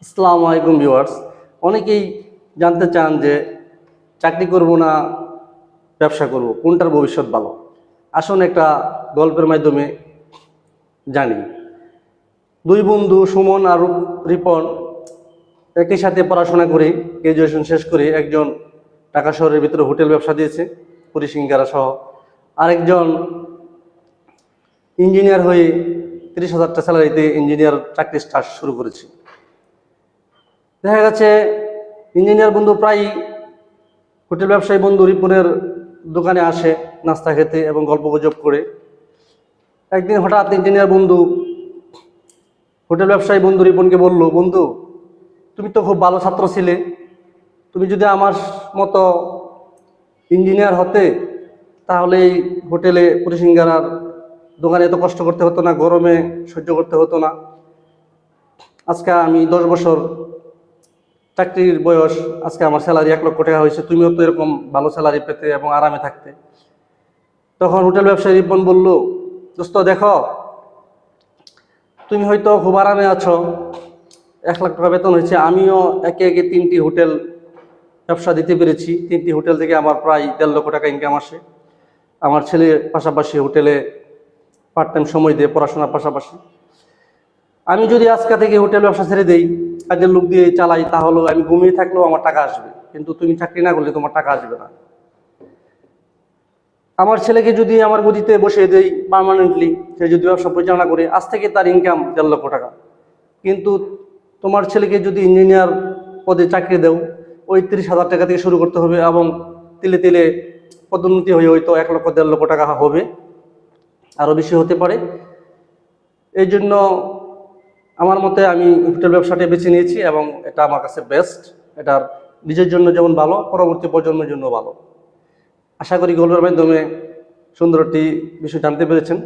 আসসালামু আলাইকুম ভিউয়ার্স। অনেকেই জানতে চান যে চাকরি করব না ব্যবসা করব, কোনটার ভবিষ্যৎ ভালো। আসুন একটা গল্পের মাধ্যমে জানি। দুই বন্ধু সুমন আর রিপন একই সাথে পড়াশোনা করে গ্রাজুয়েশন শেষ করে একজন ঢাকা শহরের ভিতরে হোটেল ব্যবসা দিয়েছে পরিসিঙ্গারা সহ, আরেকজন ইঞ্জিনিয়ার হয়ে 30,000 স্যালারিতে ইঞ্জিনিয়ার চাকরি স্টার্ট শুরু করেছে। দেখা গেছে ইঞ্জিনিয়ার বন্ধু প্রায় হোটেল ব্যবসায়ী বন্ধু রিপনের দোকানে আসে নাস্তা খেতে এবং গল্পগুজব করে। একদিন হঠাৎ ইঞ্জিনিয়ার বন্ধু হোটেল ব্যবসায়ী বন্ধু রিপনকে বলল, বন্ধু তুমি তো খুব ভালো ছাত্র ছিলে, তুমি যদি আমার মতো ইঞ্জিনিয়ার হতে তাহলে এই হোটেলে পরিসিঙ্গারার দোকানে এত কষ্ট করতে হতো না, গরমে সহ্য করতে হতো না। আজকে আমি 10 বছর চাকরির বয়স, আজকে আমার স্যালারি 1 লক্ষ টাকা হয়েছে, তুমিও তো এরকম ভালো স্যালারি পেতে এবং আরামে থাকতে। তখন হোটেল ব্যবসায়ী রিপন বলল, দোস্ত দেখো, তুমি হয়তো খুব আরামে আছো, 1 লাখ টাকা বেতন হয়েছে, আমিও একে একে 3টি হোটেল ব্যবসা দিতে পেরেছি। 3টি হোটেল থেকে আমার প্রায় 1.5 লক্ষ টাকা ইনকাম আসে। আমার ছেলে পাশাপাশি হোটেলে পার্ট টাইম সময় দিয়ে পড়াশোনার পাশাপাশি। আমি যদি আজকে থেকে হোটেল ব্যবসা ছেড়ে দেই, কাজের লোক দিয়ে চালাই, তাহলে আমি ঘুমিয়ে থাকলেও আমার টাকা আসবে, কিন্তু তুমি চাকরি না করলে তোমার টাকা আসবে না। আমার ছেলেকে যদি আমার গদিতে বসিয়ে দেই পার্মানেন্টলি, সে যদি ব্যবসা পরিচালনা করে, আজ থেকে তার ইনকাম 1.5 লক্ষ টাকা। কিন্তু তোমার ছেলেকে যদি ইঞ্জিনিয়ার পদে চাকরি দেও, ওই 30,000 টাকা থেকে শুরু করতে হবে এবং তিলে তিলে পদোন্নতি হয়ে হয়তো 1 লক্ষ 1.5 লক্ষ টাকা হবে, আরও বেশি হতে পারে। এই জন্য আমার মতে আমি হোটেল ব্যবসাটা বেছে নিয়েছি এবং এটা আমার কাছে বেস্ট। এটার নিজের জন্য যেমন ভালো, পরবর্তী প্রজন্মের জন্য ভালো। আশা করি গল্পের মাধ্যমে সুন্দর একটি বিষয় জানতে পেরেছেন।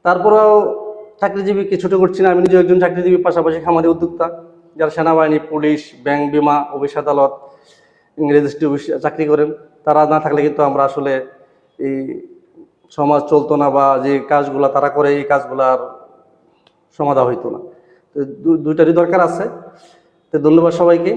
তারপরেও চাকরিজীবীকে ছোটো করছি না, আমি নিজে একজন চাকরিজীবী, পাশাপাশি খামারি উদ্যোক্তা, যারা সেনাবাহিনী, পুলিশ, ব্যাংক, বিমা, অফিস আদালত, রেজিস্ট্রি অফিসে চাকরি করেন। তারা না থাকলে কিন্তু আমরা আসলে এই সমাজ চলতো না, বা যে কাজগুলা তারা করে এই কাজগুলার সমাধা হইতো না। তো দুইটারই দরকার আছে। তো ধন্যবাদ সবাইকে।